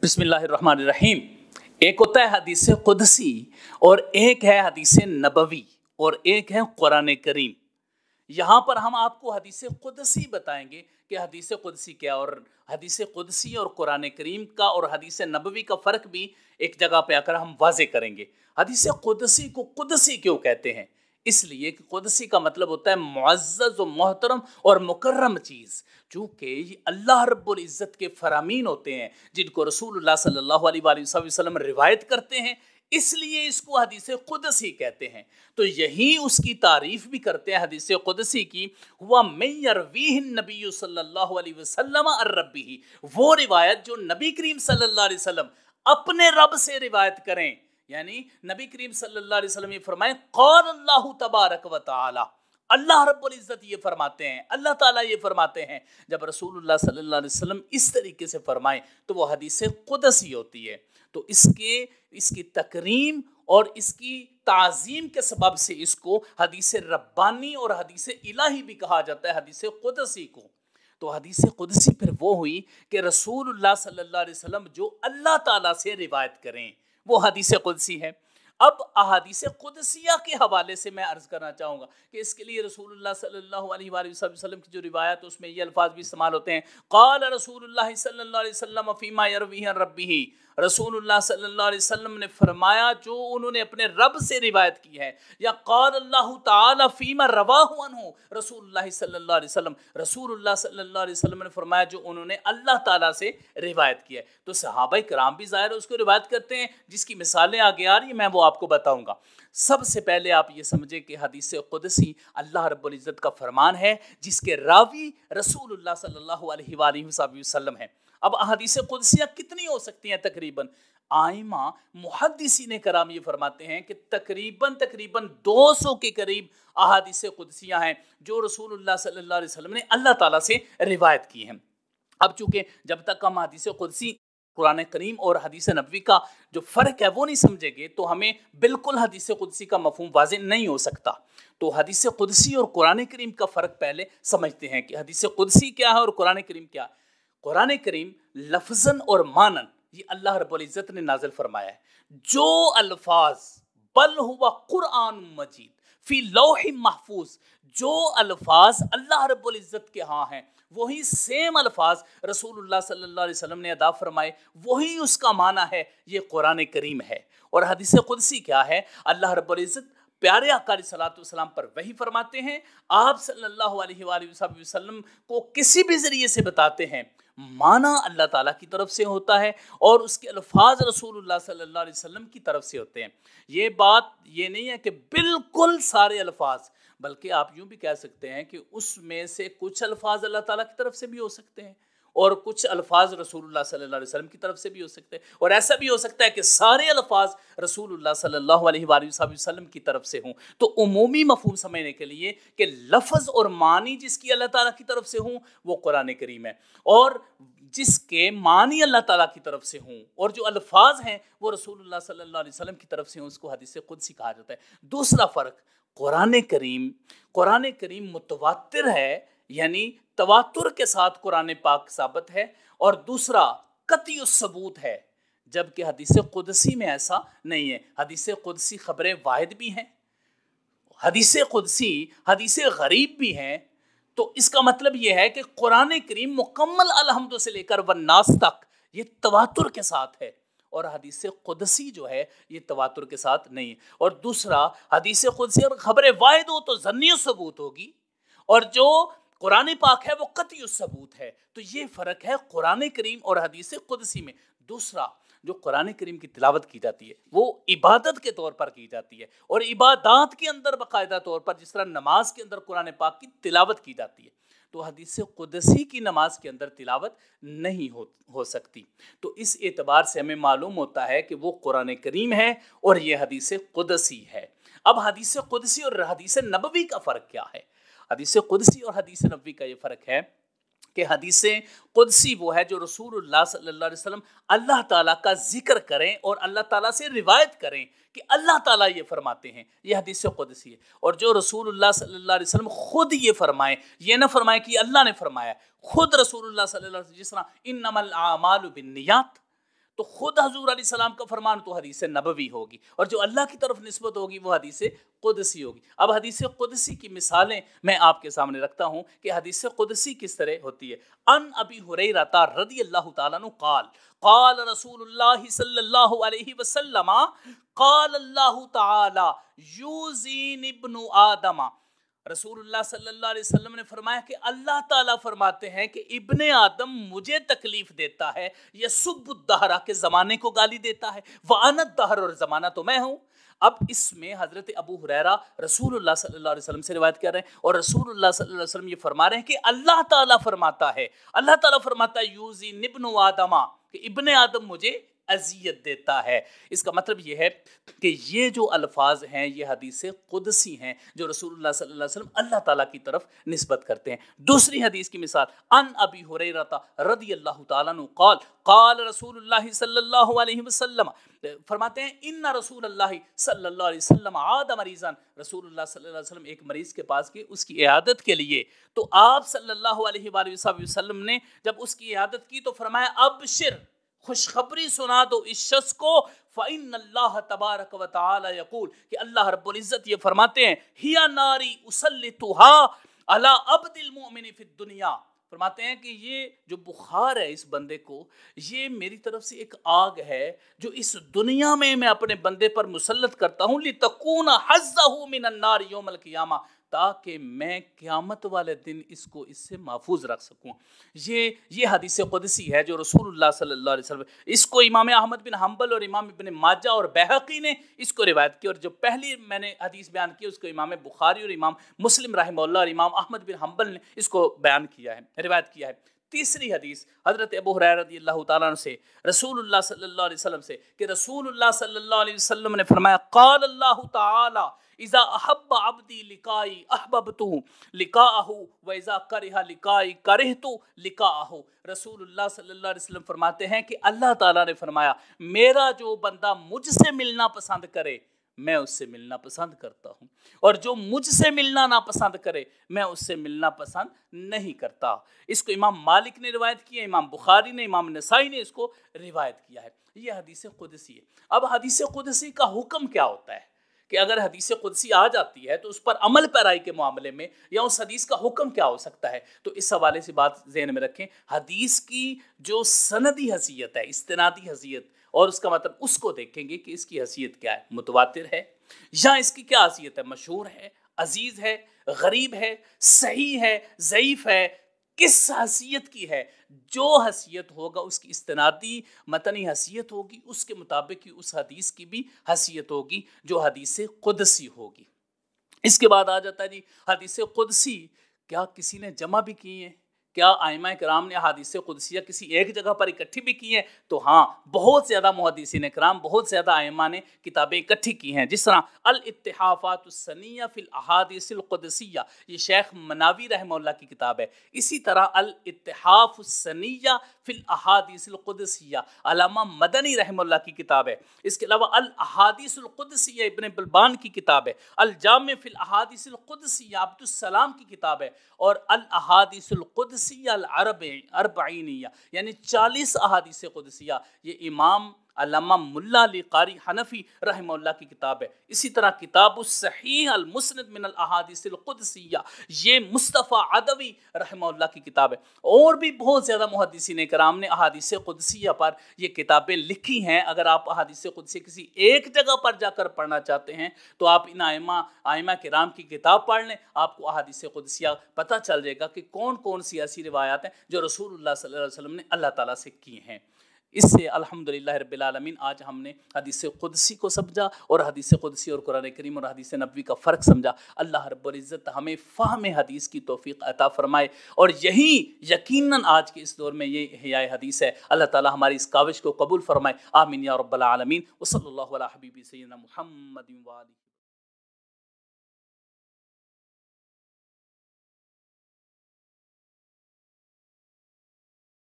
बिस्मिल्लाहिर्रहमानिर्रहीम। एक होता है हदीस कुदसी और एक है हदीस नबवी और एक है कुरान करीम। यहाँ पर हम आपको हदीस कुदसी बताएंगे कि हदीस कुदसी क्या, और हदीस कुदसी और कुरान करीम का और हदीस नबवी का फ़र्क भी एक जगह पे आकर हम वाजे करेंगे। हदीस कुदसी को कुदसी क्यों कहते हैं? इसलिए कि कुदसी का मतलब होता है मुअज़्ज़ज़ व मोहतरम और मुकर्रम चीज़, चूँकि ये अल्लाह रब्बुल इज़्ज़त के फ़रामीन होते हैं जिनको रसूलुल्लाह सल्लल्लाहु अलैहि वसल्लम रिवायत करते हैं, इसलिए इसको हदीस कुदसी कहते हैं। तो यही उसकी तारीफ़ भी करते हैं हदीस कुदसी की, हुआ मैं यरवीह नबी सल्लल्लाहु अलैहि वसल्लम अर रब्बिही, वो रिवायत जो नबी करीम सल्लल्लाहु अलैहि वसल्लम अपने रब से रिवायत करें। यानी नबी करीम सल्लल्लाहु अलैहि वसल्लम ये फरमाएं, क़ाल अल्लाहु तबारक व तआला, अल्लाह रब्बुल इज़्ज़त ये फरमाते हैं, अल्लाह ताला ये फरमाते हैं। जब रसूलुल्लाह सल्लल्लाहु अलैहि वसल्लम इस तरीके से फरमाएं तो वो हदीस कुदसी होती है। तो इसकी तकरीम और इसकी ताज़ीम के सबब से इसको हदीस रब्बानी और हदीस इलाही भी कहा जाता है, हदीस कुदसी को। तो हदीस कुदसी फिर वो हुई कि रसूलुल्लाह सल्लल्लाहु अलैहि वसल्लम जो अल्लाह ताला से रिवायत करें, वो हदीस कुदसी है। अब अहादीस कुदसिया के हवाले से मैं अर्ज़ करना चाहूँगा कि इसके लिए रसूलुल्लाह सल्लल्लाहु अलैहि वसल्लम की जो रिवायत है उसमें ये अल्फाज भी इस्तेमाल होते हैं, क़ाल रसूलुल्लाह सल्लल्लाहु अलैहि वसल्लम फ़ीमा यरवीह अन रब्बिही, रसूलुल्लाह सल्लल्लाहु अलैहि वसल्लम ने फरमाया जो उन्होंने अपने रब से रिवायत की है, या क़ाल अल्लाहु ताला फ़ीमा रवाहु अन्हु रसूलुल्लाह सल्लल्लाहु अलैहि वसल्लम, रसूलुल्लाह सल्लल्लाहु अलैहि वसल्लम ने फरमाया जो उन्होंने अल्लाह ताला से रिवायत की है। तो सहाबाए किराम भी ज़ाहिर है उसको रिवायत करते हैं, जिसकी मिसालें आगे आ रही हैं, मैं वो आपको बताऊंगा। सबसे पहले आप ये समझे कि हदीस कुदसी अल्लाह रब्बुल इज़्ज़त का फरमान है जिसके रावी रसूलुल्लाह सल्लल्लाहु अलैहि वसल्लम है। अब हदीस कुदसियाँ कितनी हो सकती हैं? तकरीबन आइमा मुहद्दिसीन कराम ये फरमाते हैं कि तकरीबन 200 के करीब अहादीस कुदसियाँ हैं जो रसूलुल्लाह सल्लल्लाहु अलैहि वसल्लम ने अल्लाह ताला से रिवायत की हैं। अब चूँकि जब तक हम हदीस कुदसी, कुरान करीम और हदीस नबवी का जो फ़र्क है वो नहीं समझेंगे तो हमें बिल्कुल हदीस कुदसी का मफ़हूम वाज़ेह नहीं हो सकता। तो हदीस कुदसी और कुरान करीम का फ़र्क पहले समझते हैं कि हदीस कुदसी क्या है और कुरान करीम क्या है। कुरान करीम लफ्ज़न और मानन ये अल्लाह रब्बुल इज़्ज़त ने नाज़िल फरमाया है। जो अल्फाज बल हुआ कुरान मजीद फ़ी लौह महफूज, जो अल्फाज अल्लाह रब्बुल इज़्ज़त के यहाँ हैं वही सेम अल्फाज रसूलुल्लाह सल्लल्लाहु अलैहि वसल्लम ने अदा फरमाए, वही उसका माना है, ये कुरान करीम है। और हदीस कुदसी क्या है? अल्लाह रब्बुल इज़्ज़त प्यारे आका अलैहिस्सलातु वस्सलाम पर वही फरमाते हैं, आप सल्लल्लाहु अलैहि वसल्लम को किसी भी ज़रिए से बताते हैं, माना अल्लाह ताला की तरफ से होता है और उसके अल्फाज रसूलुल्लाह सल्लल्लाहु अलैहि वसल्लम की तरफ से होते हैं। ये बात ये नहीं है कि बिल्कुल सारे अल्फाज, बल्कि आप यूँ भी कह सकते हैं कि उसमें से कुछ अल्फाज अल्लाह ताला की तरफ से भी हो सकते हैं और कुछ अल्फाज रसूलुल्लाह सल्लल्लाहु अलैहि वसल्लम की तरफ से भी हो सकते हैं, और ऐसा भी हो सकता है कि सारे अल्फाज रसूलुल्लाह सल्लल्लाहु अलैहि वसल्लम की तरफ से हों। तो उमूमी मफहूम समझने के लिए कि लफ्ज़ और मानी जिसकी अल्लाह ताला की तरफ से हों वो कुरान करीम है, और जिसके मानी अल्लाह ताला की तरफ से हों और जो अल्फाज हैं वो रसूलुल्लाह सल्लल्लाहु अलैहि वसल्लम की तरफ से हों, उसको हदीस कुदसी कहा जाता है। दूसरा फ़र्क, कुरान करीम मुतवातिर है, यानी तवातुर के साथ कुरान पाक साबित है, और दूसरा कतई सबूत है, जबकि हदीस कुदसी में ऐसा नहीं है। हदीस कुदसी खबरें वाहिद भी हैं, हदीस कुदसी हदीस गरीब भी हैं। तो इसका मतलब यह है कि कुरान करीम मुकम्मल अलहम्द से लेकर वन्नास तक ये तवातुर के साथ है, और हदीस कुदसी जो है ये तवातुर के साथ नहीं है। और दूसरा, हदीस कुदसी और खबर वाहिद हो तो ज़न्नी सबूत होगी, और जो कुरान पाक है वो कतई सबूत है। तो ये फ़र्क है कुरान करीम और हदीस कुदसी में। दूसरा, जो कुरान करीम की तिलावत की जाती है वो इबादत के तौर पर की जाती है, और इबादत के अंदर बाकायदा तौर पर जिस तरह नमाज के अंदर कुरान पाक की तिलावत की जाती है, तो हदीस कुदसी की नमाज के अंदर तिलावत नहीं हो सकती। तो इस एतबार से हमें मालूम होता है कि वो कुरान करीम है और ये हदीस कुदसी है। अब हदीस कुदसी और हदीस नबवी का फ़र्क क्या है? हदीस कुदसी और हदीस नबवी का ये फ़र्क है कि हदीस कुदसी वो है जो रसूलुल्लाह सल्लल्लाहु अलैहि वसल्लम अल्लाह ताला का जिक्र करें और अल्लाह ताला से रिवायत करें कि अल्लाह ताला ये फरमाते हैं, ये हदीस कुदसी है। और जो रसूलुल्लाह सल्लल्लाहु अलैहि वसल्लम खुद ये फरमाएं, ये ना फरमाएं कि अल्लाह ने फरमाया, खुद रसूलुल्लाह सल्लल्लाहु अलैहि वसल्लम, जिस तरह इन्नमल आमालु बिन्नियात, تو خود حضور علیہ السلام کا فرمان تو حدیث نبوی ہوگی، اور جو اللہ کی طرف نسبت ہوگی وہ حدیث قدسی ہوگی۔ اب حدیث قدسی کی مثالیں میں آپ کے سامنے رکھتا ہوں کہ حدیث قدسی کس طرح ہوتی ہے۔ ان ابی ہریرہ رضی اللہ تعالیٰ عنہ قال قال رسول اللہ صلی اللہ علیہ وسلم قال اللہ تعالی یوزین ابن آدم، رسول اللہ صلی اللہ علیہ وسلم نے فرمایا کہ اللہ تعالیٰ فرماتے ہیں کہ ابن آدم مجھے تکلیف دیتا ہے، یسب الدہر کہ زمانے کو گالی دیتا ہے، وَأَنَا الدَّهْرُ اور زمانہ تو میں ہوں۔ اب اس میں حضرت ابو ہریرہ رسول اللہ صلی اللہ علیہ وسلم سے روایت کر رہے ہیں، اور رسول اللہ صلی اللہ علیہ وسلم یہ فرما رہے ہیں کہ اللہ تعالیٰ فرماتا ہے، اللہ تعالیٰ فرماتا ہے یوزین ابن آدم کہ ابن آدم مجھے اذیت دیتا ہے۔ اس کا مطلب یہ ہے کہ یہ جو الفاظ ہیں یہ حدیث قدسی ہیں جو رسول اللہ صلی اللہ علیہ وسلم اللہ تعالیٰ کی طرف نسبت کرتے ہیں۔ دوسری حدیث کی مثال ان ابی ہریرہ رضی اللہ تعالیٰ عنہ قال قال رسول اللہ صلی اللہ علیہ وسلم، فرماتے ہیں ان رسول اللہ صلی اللہ علیہ وسلم عاد مریضاً، رسول اللہ صلی اللہ علیہ وسلم ایک مریض کے پاس گئے اس کی عیادت کے لیے، تو آپ صلی اللہ علیہ وآلہ وسلم نے جب اس کی عیادت کی تو فرمایا ابشر، خوشخبری سنا دو اس شخص کو، فَإِنَّ اللَّهَ تَبَارَكَ وَتَعَالَى يقول کہ اللہ رب العزت یہ فرماتے ہیں ہِيَ نَارِي أُسَلِّطُهَا عَلَى عَبْدِ الْمُؤْمِنِ فِي الدُّنْيَا، فرماتے ہیں کہ یہ جو بخار ہے اس بندے کو، یہ میری طرف سے ایک آگ ہے جو اس دنیا میں اپنے بندے پر مسلط کرتا ہوں، لِتَكُونَ حَظَّهُ مِنَ النَّارِ يَوْمَ الْقِيَامَةِ تاکہ میں قیامت والے دن اس کو اس سے محفوظ رکھ سکوں۔ یہ حدیث قدسی ہے جو رسول اللہ صلی اللہ علیہ وسلم، اس کو امام احمد بن حنبل اور امام ابن ماجہ اور بیہقی نے اس کو روایت کی، اور جو پہلی میں نے حدیث بیان کی اس کو امام بخاری اور امام مسلم رحمہ اللہ اور امام احمد بن حنبل نے اس کو بیان کیا ہے، روایت کیا ہے۔ تیسری حدیث حضرت ابو ہریرہ رضی اللہ تعالیٰ عنہ سے رسول اللہ صلی اللہ علیہ وسلم سے کہ رسول اللہ صلی اللہ علیہ وسلم نے فرمایا قال اللہ تعالی اذا احب عبدی لقائی احببتو لقاءہ و اذا کرہ لقائی کرہتو لقاءہ، رسول اللہ صلی اللہ علیہ وسلم فرماتے ہیں کہ اللہ تعالیٰ نے فرمایا میرا جو بندہ مجھ سے ملنا پسند کرے میں اس سے ملنا پسند کرتا ہوں، اور جو مجھ سے ملنا ناپسند کرے میں اس سے ملنا پسند نہیں کرتا۔ اس کو امام مالک نے روایت کیا، امام بخاری نے، امام نسائی نے اس کو روایت کیا ہے۔ یہ حدیث قدسی ہے۔ اب حدیث قدسی کا حکم کیا ہوتا ہے کہ اگر حدیث قدسی آ جاتی ہے تو اس پر عمل پیرائی کے معاملے میں یا اس حدیث کا حکم کیا ہو سکتا ہے؟ تو اس حوالے سے بات ذہن میں رکھیں، حدیث کی جو سندی حیثیت ہے، استنادی حیثیت، اور اس کا مطلب اس کو دیکھیں گے کہ اس کی حیثیت کیا ہے، متواتر ہے یا اس کی کیا حیثیت ہے، مشہور ہے، عزیز ہے، غریب ہے، صحیح ہے، ضعیف ہے، کس حیثیت کی ہے۔ جو حیثیت ہوگا اس کی استنادی متنی حیثیت ہوگی، اس کے مطابق ہی اس حدیث کی بھی حیثیت ہوگی جو حدیث قدسی ہوگی۔ اس کے بعد آ جاتا ہے جی حدیث قدسی کیا کسی نے جمع بھی کی ہیں؟ کیا ائمہ کرام نے احادیث قدسیہ کسی ایک جگہ پر اکٹھی بھی کی ہیں؟ تو ہاں، بہت زیادہ محدثین کرام، بہت زیادہ ائمہ نے کتابیں اکٹھی کی ہیں، جس طرح الاتحافات السنیہ فی الاحادیث القدسیہ، یہ شیخ مناوی رحمہ اللہ کی کتاب ہے۔ اسی طرح الاتحاف السنیہ فی الاحادیث القدسیہ علامہ مدنی رحمہ اللہ کی کتاب ہے۔ اس کے علاوہ الاحادیث القدسیہ ابن بلبان کی کتاب ہے۔ الجامع فی الاحادیث القدسیہ عبد السلام کی کتاب ہے، اور الاحادیث القدسیہ الاربعینیہ یعنی 40 احادیث قدسیہ، یہ امام علامہ ملا علی قاری حنفی رحمہ اللہ کی کتاب ہے۔ اسی طرح کتاب الصحیح المسند من الاحادیث القدسیہ، یہ مصطفیٰ عدوی رحمہ اللہ کی کتاب ہے۔ اور بھی بہت زیادہ محدثین کرام نے احادیث قدسیہ پر یہ کتابیں لکھی ہیں۔ اگر آپ احادیث قدسیہ کسی ایک جگہ پر جا کر پڑھنا چاہتے ہیں تو آپ ان ائمہ کرام کی کتاب پڑھ لیں، آپ کو احادیث قدسیہ پتہ چل جائے گا کہ کون کون سی ایسی روایات ہیں جو رسول اللہ صلی اللہ علیہ وسلم نے اللہ تعالیٰ سے کی ہیں۔ اس سے الحمدللہ رب العالمین آج ہم نے حدیث قدسی کو سمجھا، اور حدیث قدسی اور قرآن کریم اور حدیث نبوی کا فرق سمجھا۔ اللہ رب العزت ہمیں فہم حدیث کی توفیق عطا فرمائے، اور یہی یقیناً آج کے اس دور میں یہ احیاء حدیث ہے۔ اللہ تعالی ہماری اس کاوش کو قبول فرمائے، آمین یا رب العالمین۔ وصلی اللہ علی حبیبی سیدنا محمد و آلہ۔